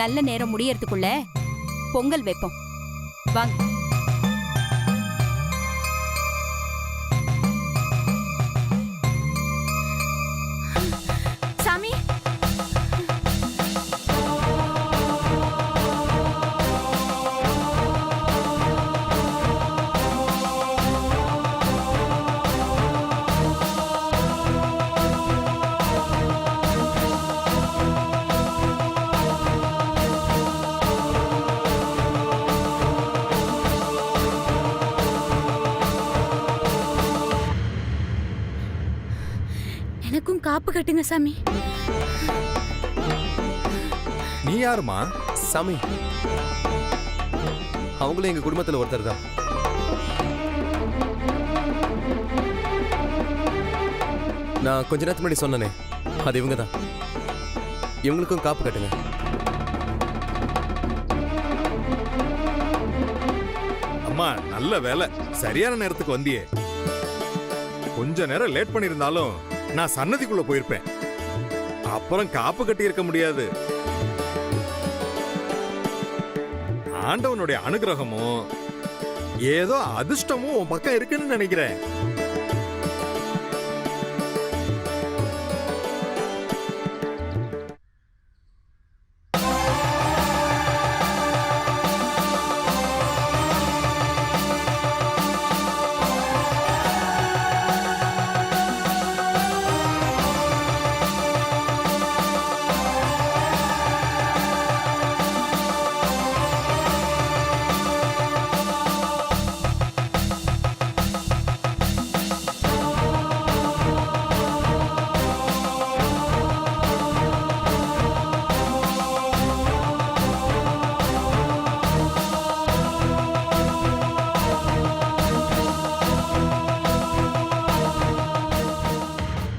நல்ல நேரம் முடியறதுக்குள்ள பொங்கல் வைப்போம். வாங்க. சாமி, எனக்கும் காப்பு கட்டுங்க சாமி. நீ யாருமா? சாமி, அவங்களும் எங்க குடும்பத்துல ஒருத்தர் தான். நான் கொஞ்ச நேரத்துக்கு முன்னாடி சொன்னனே, அது இவங்க தான். இவங்களுக்கும் காப்பு கட்டுங்க. அம்மா, நல்ல வேலை, சரியான நேரத்துக்கு வந்தியே. கொஞ்ச நேரம் லேட் பண்ணிருந்தாலும் நான் சன்னதிக்குள்ள போயிருப்பேன். அப்புறம் காப்பு கட்டி இருக்க முடியாது. ஆண்டவனுடைய அனுகிரகமும் ஏதோ அதிர்ஷ்டமும் உன் பக்கம் இருக்குன்னு நினைக்கிறேன்.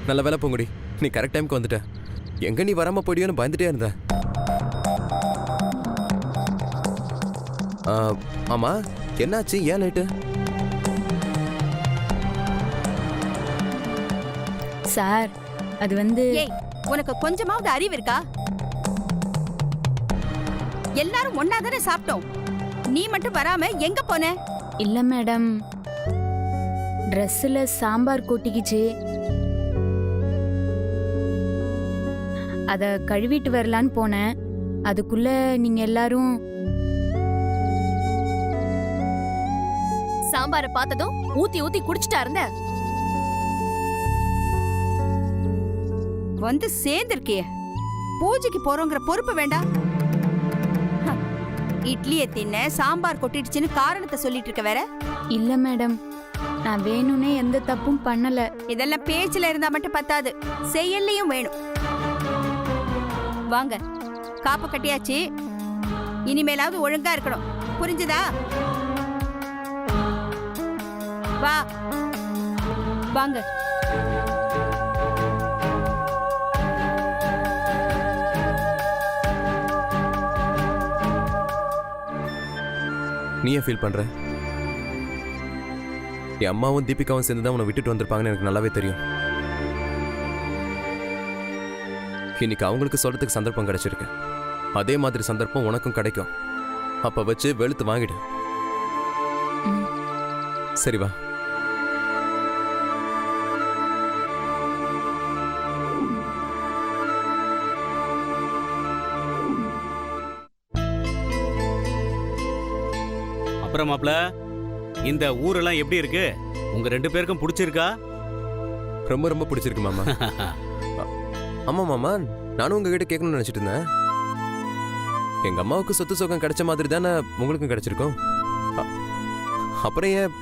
நல்ல வேலை பூங்குடி, நீ கரெக்ட் டைமுக்கு வந்துட்ட. எங்க நீ வராம போயிடுன்னு பயந்துட்டே இருந்த. ஆமா, என்னாச்சு? ஏன் லேட்டு? சார், அது வந்து ஏய், உனக்கு கொஞ்சமாவது அறிவு இருக்கா? எல்லாரும் ஒன்னாதானே சாப்பிட்டோம். நீ மட்டும் வராம எங்க போன? இல்ல மேடம், ட்ரெஸ்ல சாம்பார் கொட்டிக்கிச்சு. அத கழுவிட்டு வரலான்னு போனேன். அதுக்குள்ள நீங்க எல்லாரும் சாம்பார பார்த்ததும் ஊத்தி ஊத்தி குடிச்சிட்டா இருந்த. வந்து சேர்ந்திருக்கிய. பூஜைக்கு போறோங்கிற பொறுப்பு வேண்டாம். இட்லியை தின்ன சாம்பார் கொட்டிடுச்சுன்னு காரணத்தை சொல்லிட்டு இருக்க வேற. இல்ல மேடம், நான் வேணும்னே எந்த தப்பும் பண்ணல. இதெல்லாம் பேச்சுல இருந்தா மட்டும் பத்தாது, செயல்லையும் வேணும். வாங்க, காப்பு கட்டியாச்சு. இனிமேலாவது ஒழுங்கா இருக்கணும், புரிஞ்சுதா? வா, வாங்க. நீ ஏன் ஃபீல் பண்ற? என் அம்மாவும் தீபிகாவும் சேர்ந்து தான் உன்னை விட்டுட்டு வந்திருப்பாங்கன்னு எனக்கு நல்லாவே தெரியும். இன்னைக்கு அவங்களுக்கு சொல்றதுக்கு சந்தர்ப்பம் கிடைச்சிருக்கு. அதே மாதிரி சந்தர்ப்பம் உனக்கும் கிடைக்கும். அப்ப வச்சு வெளுத்து வாங்கிடு. சரி வா. அப்புறம் மாப்ள, இந்த ஊரெல்லாம் எப்படி இருக்கு? உங்க 2 பேருக்கும் பிடிச்சிருக்கா? ரொம்ப ரொம்ப பிடிச்சிருக்கு மாமா. ஆமா மாமா, நானும் உங்ககிட்ட கேட்கணும்னு நினைச்சிட்டு இருந்தேன். எங்க அம்மாவுக்கு சொத்து சுகம் கிடைச்ச மாதிரி தானே உங்களுக்கும் கிடைச்சிருக்கும். அப்புறம் ஏன்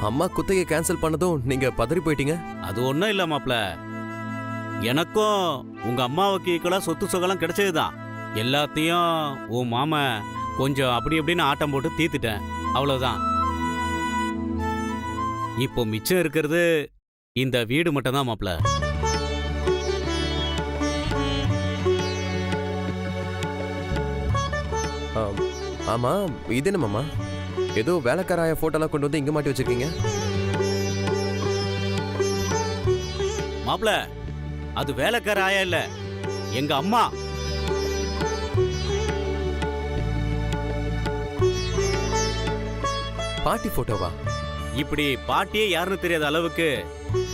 அம்மா குத்தகையை கேன்சல் பண்ணதும் நீங்க பதறி போயிட்டீங்க? அது ஒன்றும் இல்லை மாப்ள, எனக்கும் உங்க அம்மாவுக்கு ஈக்குவலா சொத்து சுகம்லாம் கிடைச்சதுதான். எல்லாத்தையும் உன் மாம கொஞ்சம் அப்படி எப்படின்னு ஆட்டம் போட்டு தீர்த்துட்டேன், அவ்வளவுதான். இப்போ மிச்சம் இருக்கிறது இந்த வீடு மட்டும் தான் மாப்ள. ஆமா, இது என்ன மாமா? ஏதோ வேலைக்காராய போட்டோலாம் கொண்டு வந்து இங்க மாட்டி வச்சிருக்கீங்க. மாப்ள, அது வேலைக்கார ஆயா இல்ல, எங்க அம்மா. பாட்டி போட்டோவா? இப்படி பாட்டியே யாருன்னு தெரியாத அளவுக்கு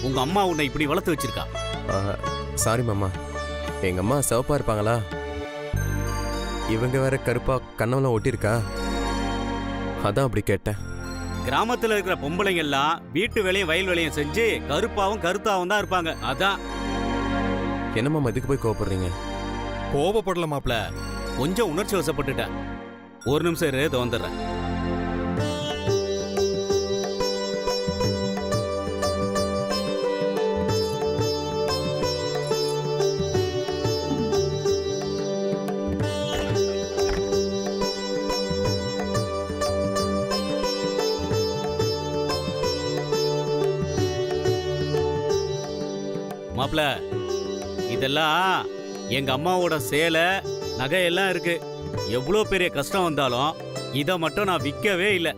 உங்க அம்மா உன்னை இப்படி வளர்த்து வச்சிருக்கா. சாரி மாமா, எங்க அம்மா சிவப்பா இருப்பாங்களா, இவங்க வேற கருப்பா கண்ணம்லாம் ஒட்டியிருக்கா, அதான் அப்படி கேட்டேன். கிராமத்துல இருக்கிற பொம்பளைங்க எல்லாம் வீட்டு வேலையும் வயல் வேலையும் செஞ்சு கருப்பாவும் கருத்தாவும் தான் இருப்பாங்க. அதான். என்ன மாமா இதுக்கு போய் கோவப்படுறீங்க? கோபப்படல மாப்ள. கொஞ்சம் உணர்ச்சி வசப்பட்டுட்டேன். ஒரு நிமிஷம் இரு, இதோ வந்துடுறேன். மாப்ள, இதெல்லாம் எங்க அம்மாவோட சேலை நகையெல்லாம் இருக்கு. எவ்வளோ பெரிய கஷ்டம் வந்தாலும் இதை மட்டும் நான் விற்கவே இல்லை.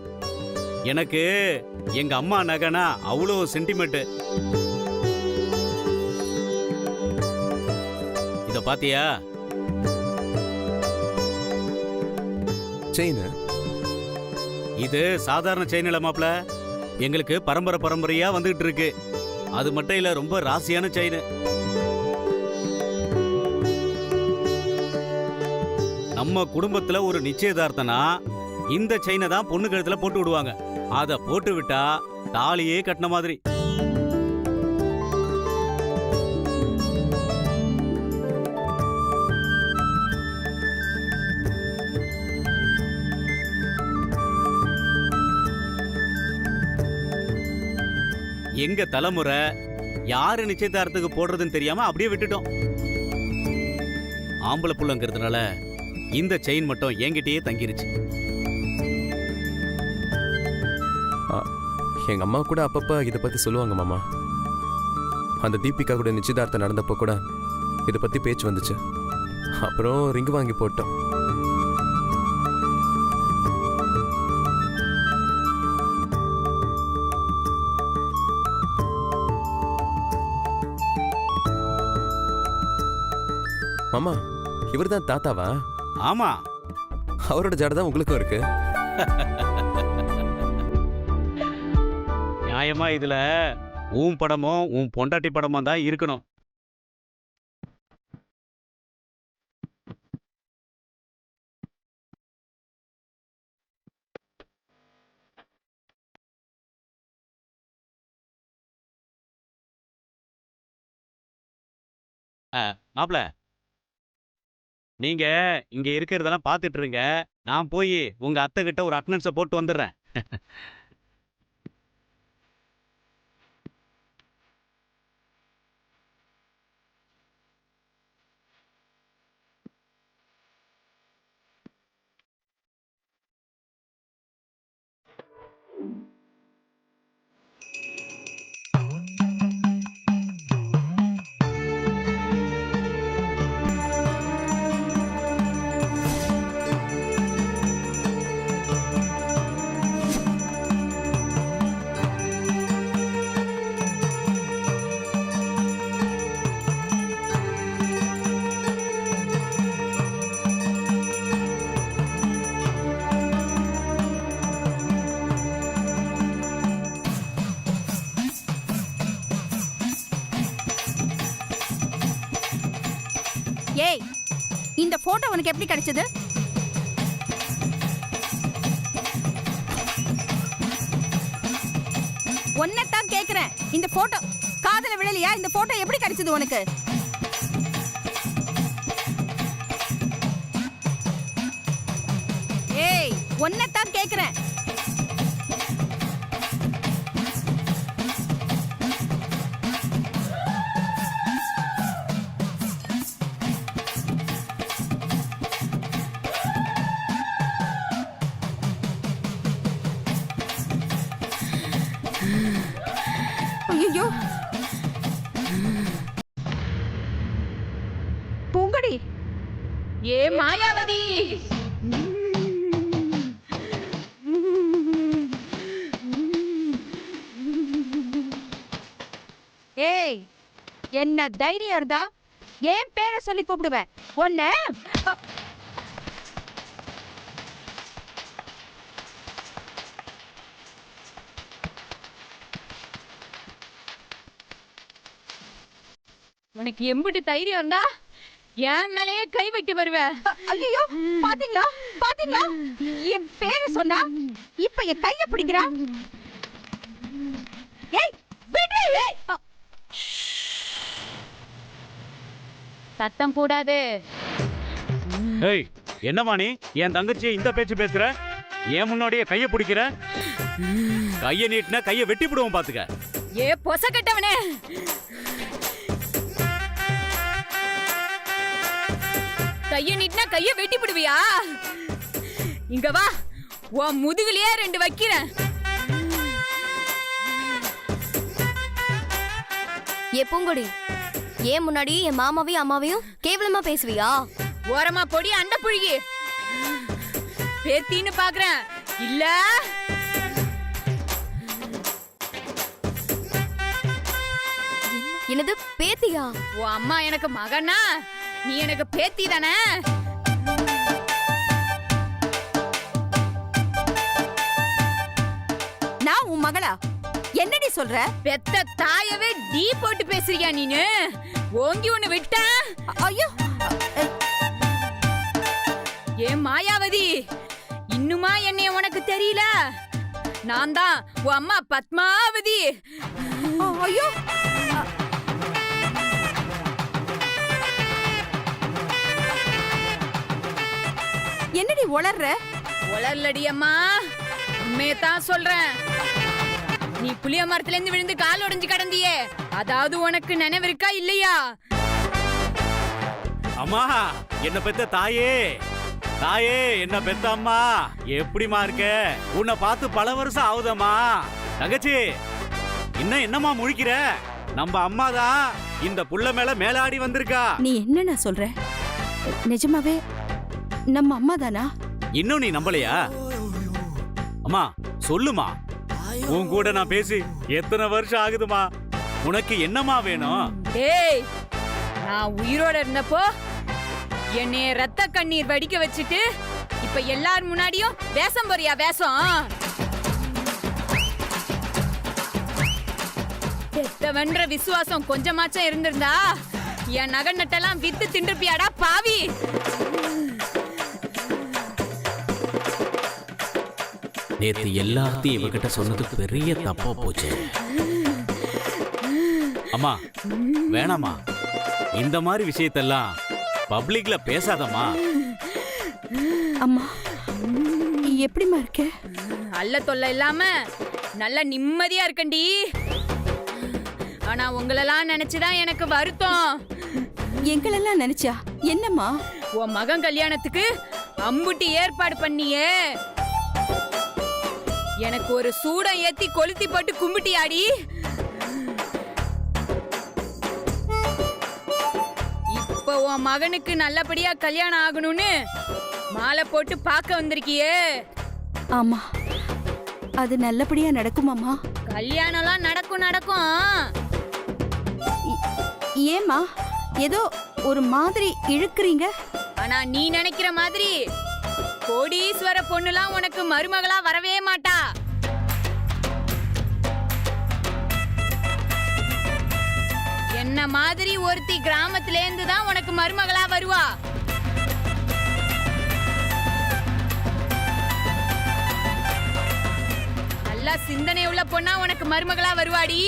எனக்கு எங்க அம்மா நகைனா அவ்வளோ சென்டிமெண்ட். இத பாத்தியா? செயின்? இது சாதாரண செயின் இல்ல மாப்ள, எங்களுக்கு பரம்பரை பரம்பரையா வந்துகிட்டு இருக்கு. அது மட்டும் இல்ல, ரொம்ப ராசியான செயின். நம்ம குடும்பத்துல ஒரு நிச்சயதார்த்தனா இந்த செயினை தான் பொண்ணு கழுத்துல போட்டு விடுவாங்க. அத போட்டு விட்டா தாலியே கட்டின மாதிரி. எங்க தலைமுறை யாரு நிச்சயதார்த்தத்துக்கு போடுறதுன்னு தெரியாம அப்படியே விட்டுட்டோம். ஆம்பளை புள்ளங்கிறதுனால இந்த செயின் மட்டும் என்கிட்டயே தங்கிருச்சு. எங்க அம்மா கூட அப்பப்ப இதை பத்தி சொல்லுவாங்க மாமா. அந்த தீபிகா கூட நிச்சயதார்த்தம் நடந்தப்போ கூட இதை பத்தி பேச்சு வந்துச்சு. அப்புறம் ரிங்கு வாங்கி போட்டோம். மாமா, இவர்தான் தாத்தாவா? ஆமா, அவரோட ஜடை தான் உங்களுக்கும் இருக்கு. நியாயமா இதுல உன் படமும் உன் பொண்டாட்டி படமும் தான் இருக்கணும். மாப்ள, நீங்க இங்க இருக்கிறதெல்லாம் பாத்துட்டு இருங்க. நான் போய் உங்க அத்தை கிட்ட ஒரு அட்டனன்ஸை போட்டு வந்துடுறேன். ஏய், இந்த போட்டோ உனக்கு எப்படி கிடைச்சது? ஒன்னதான் கேக்குறேன். இந்த போட்டோ காதல விழலையா? இந்த போட்டோ எப்படி கிடைச்சது உனக்கு? ஏய், ஒன்னதான் கேக்குறேன். ஐயோ, பூங்கடி, ஏ மாயாவதி, ஏய், என்ன தைரியம் இருந்தா ஏன் பேரை சொல்லி கூப்பிடுவேன் ஒன்ன? உனக்கு எம்பிட்டு தைரியம் இருந்தா என் மேலேயே கை வைக்க வருவேன். ஐயோ, பாத்தீங்களா பாத்தீங்களா, என் பேரை சொன்னா இப்ப என் கைய பிடிக்கிறா. ஏய் விடு. சத்தம் கூடாது. ஏய் என்னம்மா நீ என் தங்கச்சி இந்த பேச்சு பேசுற? ஏன் முன்னாடியே கைய பிடிக்கிற? கைய நீட்டினா கைய வெட்டி விடுவோம் பாத்துக்க. ஏ பொச கட்டவனே, கைய நீட்டினா கைய வெட்டி விடுவியா? இங்க வா, உன் முதுகுலயே 2 வைக்கிறேன். ஏ பூங்கொடி, ஏன் முன்னாடி என் மாமாவையும் அம்மாவையும் கேவலமா பேசுவியா? ஓரமா பொடி அண்ட புழுகி பேத்தின்னு பாக்குறேன் இல்ல. என்னது பேத்தியா? உன் அம்மா எனக்கு மகனா, நீ எனக்கு பேத்தி தானே? நான் உன் மகளா? என்னடி சொல்ற? பெத்த தாயவே டீ போட்டு பேசுறியா நீனு? ஓங்கி ஒண்ணு விட்ட. ஐயோ, ஏன் மாயாவதி, இன்னுமா என்னைய உனக்கு தெரியல? நான் தான் உன் அம்மா பத்மாவதி. ஐயோ. என்னடி உளர்ற? உளர்லடி அம்மா, உண்மையத்தான் சொல்றேன். நீ புளிய மரத்துல இருந்து விழுந்து கால் உடைஞ்சு கிடந்தியே, அதாவது உனக்கு நினைவு இருக்கா இல்லையா? அம்மா என்ன பெத்த தாயே, தாயே என்ன பெத்த அம்மா, எப்படிமா இருக்க? உன்னை பார்த்து பல வருஷம் ஆகுதம்மா. தங்கச்சி இன்னும் என்னம்மா முழிக்கிற? நம்ம அம்மா தான் இந்த புள்ள மேல மேலாடி வந்திருக்கா. நீ என்ன சொல்ற? நிஜமாவே நம்ம அம்மா தானா? இன்னும் நீ நம்பலையா? அம்மா சொல்லுமா, உன் கூட நான் பேசி எத்தனை வருஷம் ஆகுதுமா? உனக்கு என்னம்மா வேணும்? டேய், நான் உயிரோட இருந்தப்போ என்னைய ரத்த கண்ணீர் வடிக்க வச்சுட்டு இப்ப எல்லார் முன்னாடியும் வேஷம் போறியா வேஷம்? பெத்தவன்ற விசுவாசம் கொஞ்சமாச்சும் இருந்திருந்தா என் நகை நட்டெல்லாம் வித்து தின்றுப்பியாடா பாவி. நேத்து எல்லாத்தையும் இவகிட்ட சொன்னது பெரிய தப்பா போச்சு. அம்மா வேணாமா, இந்த மாதிரி விஷயத்தெல்லாம் பப்ளிக்ல பேசாதம்மா. அம்மா எப்படிமா இருக்க? அல்ல தொல்லை இல்லாம நல்ல நிம்மதியா இருக்கண்டி. ஆனா உங்களெல்லாம் நினைச்சுதான் எனக்கு வருத்தம். எங்களெல்லாம் நினைச்சா என்னம்மா? உன் மகன் கல்யாணத்துக்கு அம்புட்டி ஏற்பாடு பண்ணியே, எனக்கு ஒரு சூடம் ஏத்தி கொளுத்தி போட்டு கும்பிட்டியாடி. இப்ப உன் மகனுக்கு நல்லபடியா கல்யாணம் ஆகணும்னு மாலை போட்டு பார்க்க வந்திருக்கியே. ஆமா, அது நல்லபடியா நடக்குமாமா? கல்யாணம்லாம் நடக்கும் நடக்கும். ஏமா ஏதோ ஒரு மாதிரி இழுக்குறீங்க? ஆனா நீ நினைக்கிற மாதிரி கோடீஸ்வர பொண்ணுலாம் உனக்கு மருமகளா வரவே மாட்டா. என்ன மாதிரி ஒருத்தி கிராமத்துல இருந்து தான் உனக்கு மருமகளா வருவா. நல்லா சிந்தனை உள்ள பொண்ணா உனக்கு மருமகளா வருவாடி.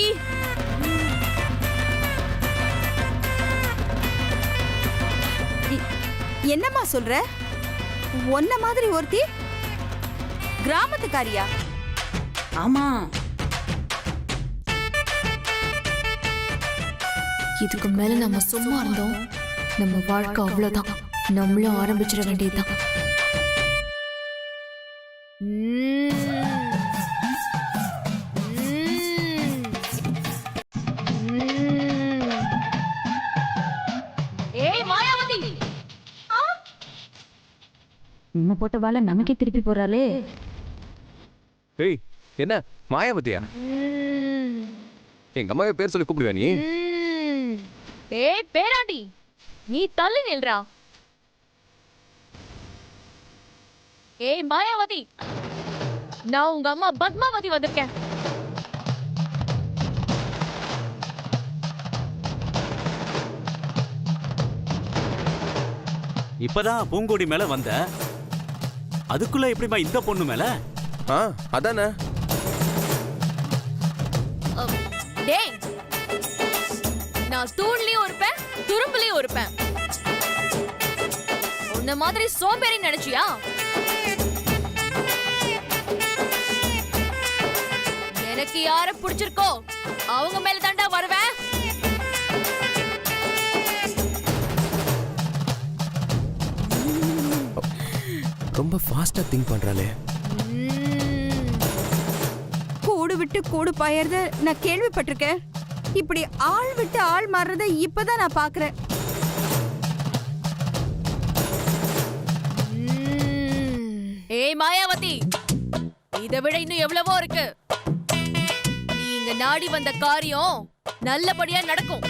என்னம்மா சொல்ற? ஒன்ன மாதிரி ஒருத்தி கிராமத்துக்காரியா? ஆமா, இதுக்கு மேல நம்ம சும்மா இருந்தோம் நம்ம வாழ்க்கை அவ்வளவுதான். நம்மளும் ஆரம்பிச்சிட வேண்டியதுதான். ஏய் மாயாவதி, நம்ம போட்ட வாழ நமக்கே திருப்பி போறாளே. ஏய் என்ன மாயாவதியா? எங்க அம்மாவை பேர் சொல்லி கூப்பிடுவா நீ? ஏய் பேராண்டி, நீ தள்ளி நில்றா. ஏய் மாயாவதி, நான் உங்க அம்மா பத்மாவதி வந்திருக்கேன். இப்பதான் பூங்கொடி மேல வந்த, அதுக்குள்ள எப்படிமா இந்த பொண்ணு மேல? ஆ அதானே. டேய், நான் தூண்லயும் இருப்பேன் துரும்புலயும் இருப்பேன். உன்ன மாதிரி சோம்பேறி நினைச்சியா? எனக்கு யார பிடிச்சிருக்கோ அவங்க மேல தாண்டா வருவேன். ரொம்ப ஃபாஸ்டா திங்க் பண்றாளே. கூடு விட்டு கூடு பாயறத நான் கேள்விப்பட்டிருக்கேன். இப்படி ஆள் விட்டு ஆள் மாறுறத இப்பதான் நான் பாக்குறேன். ஏய் மாயாவதி, இதை விட இன்னும் எவ்வளவோ இருக்கு. நீங்க நாடி வந்த காரியம் நல்லபடியா நடக்கும்.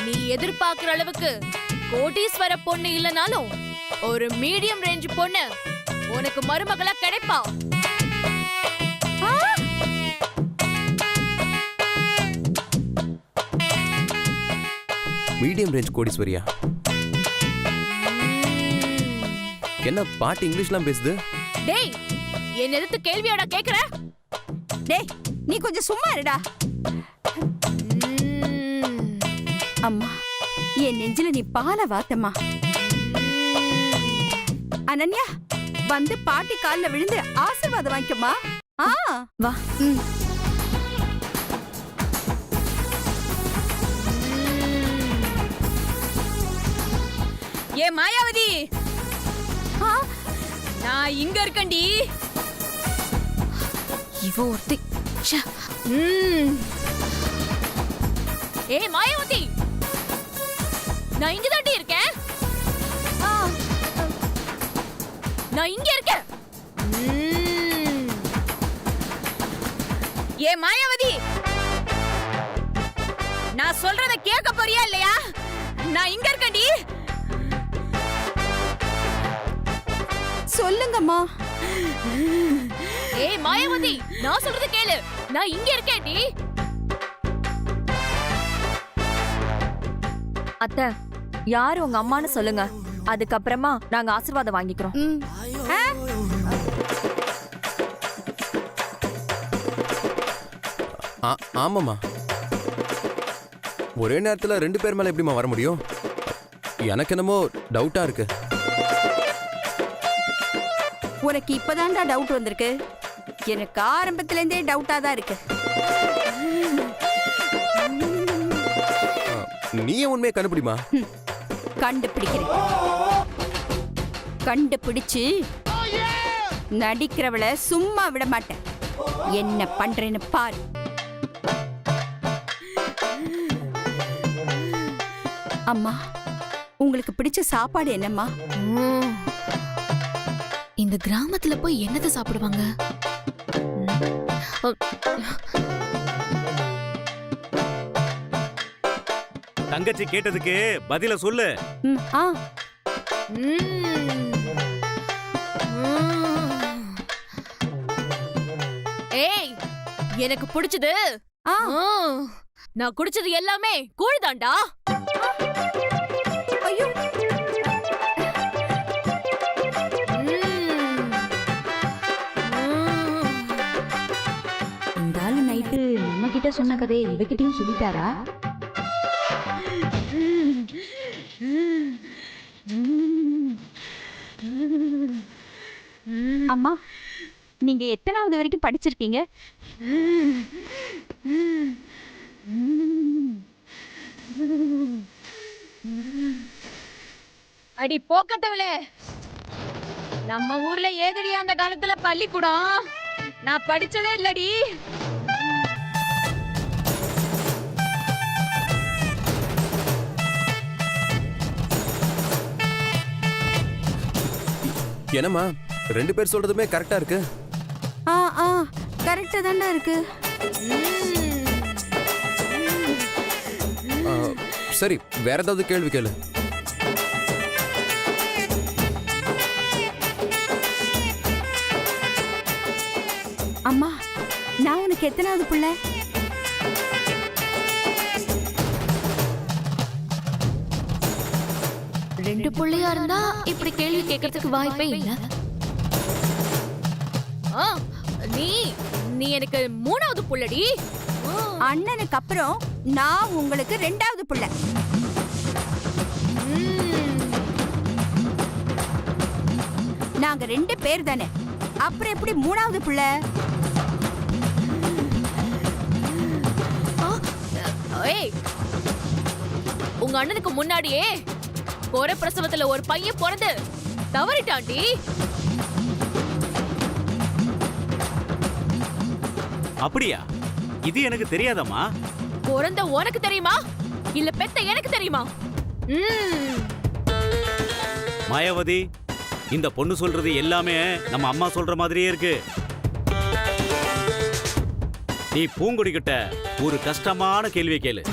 நீ எதிர்பார்க்கிற அளவுக்கு கோடீஸ்வர பொண்ணு இல்லனாலும் ஒரு மீடியம் ரேஞ்ச் பொண்ணு உனக்கு மருமகளா கிடைப்பா. Medium range கோடீஸ்வரியா? என்ன பாட்டு இங்கிலீஷ்லாம் பேசுது? டேய், என்ன எதிர்த்து கேள்வியோட கேக்குற? டேய், நீ கொஞ்சம் சும்மா இருடா. அம்மா, என் நெஞ்சில நீ பால வாத்தம்மா. அனன்யா, வந்து பாட்டி கால்ல விழுந்து ஆசீர்வாதம் வாங்கிக்கம்மா. வா. ஏ மாயாவதி, நான் இங்க இருக்கேன்டி. இவ ஒருத்தி. ஏய் மாயாவதி, நான் இங்க தாண்டி இருக்கேன். நான் இங்க இருக்கேன். ஏ மாயாவதி, நான் சொல்றத கேட்க போறியா இல்லையா? நான் இங்க இருக்கேன்டி. சொல்லுங்கம்மா. ஏய் மாயாவதி, நான் சொல்றது கேளு. நான் இங்க இருக்கேன்டி. அத்தை, யாரு உங்க அம்மான்னு சொல்லுங்க. அதுக்கப்புறமா நாங்க ஆசீர்வாதம் வாங்கிக்கிறோம். ஆமாமா. ஒரே நேரத்துல 2 பேர் மேல எப்படிமா வர முடியும்? எனக்கு என்னமோ டவுட்டா இருக்கு. உனக்கு இப்பதான்டா டவுட் வந்திருக்கு. எனக்கு ஆரம்பத்துல இருந்தே டவுட்டா தான் இருக்கு. நீயே உண்மையை கண்டுபிடிமா. கண்டுபிடிக்கிறேன். கண்டுபிடிச்சு நடிக்கிறவள சும்மா விட மாட்டேன். என்ன பண்றேன்னு பாரு. அம்மா, உங்களுக்கு பிடிச்ச சாப்பாடு என்னம்மா? இந்த கிராமத்துல போய் என்னத சாப்பிடுவாங்க? தங்கச்சி கேட்டதுக்கு பதில சொல்லு. ஏய், எனக்கு பிடிச்சது நான் குடிச்சது எல்லாமே கூழ்தாண்டா. ஐயோ, இந்த ஆளு நைட்டு நம்ம கிட்ட சொன்ன கதையை இவகிட்டயும் சொல்லிட்டாரா? அம்மா, நீங்க எத்தனாவது வரைக்கும் படிச்சிருக்கீங்க? அடி போக்கட்டவளே, நம்ம ஊர்ல ஏதடி அந்த காலத்துல பள்ளிக்கூடம்? நான் படிச்சதே இல்லடி. என்னம்மா 2 பேர் சொல்றதுமே கரெக்டா இருக்கு. கரெக்டா தான்டா இருக்கு. சரி, வேற ஏதாவது கேள்வி கேளு. அம்மா, நான் உனக்கு எத்தனாவது பிள்ளை? 2 புள்ளையா இருந்தா இப்படி கேள்வி கேட்கறதுக்கு வாய்ப்பே இல்ல. ஆ, நீ நீ எனக்கு 3வது புள்ளடி. அண்ணனுக்கு அப்புறம் நான் உங்களுக்கு 2வது புள்ள. நாங்க 2 பேர் தானே, அப்புறம் எப்படி 3வது புள்ள? ஏய், உங்க அண்ணனுக்கு முன்னாடியே கோர பிரசவத்துல ஒரு பையன் பிறந்து தவறிட்டாண்டி. அப்படியா? இது எனக்கு தெரியாதம்மா. பிறந்த உனக்கு தெரியுமா இல்ல பெத்த எனக்கு தெரியுமா? மாயாவதி, இந்த பொண்ணு சொல்றது எல்லாமே நம்ம அம்மா சொல்ற மாதிரியே இருக்கு. நீ பூங்கொடி கிட்ட ஒரு கஷ்டமான கேள்வி கேளு.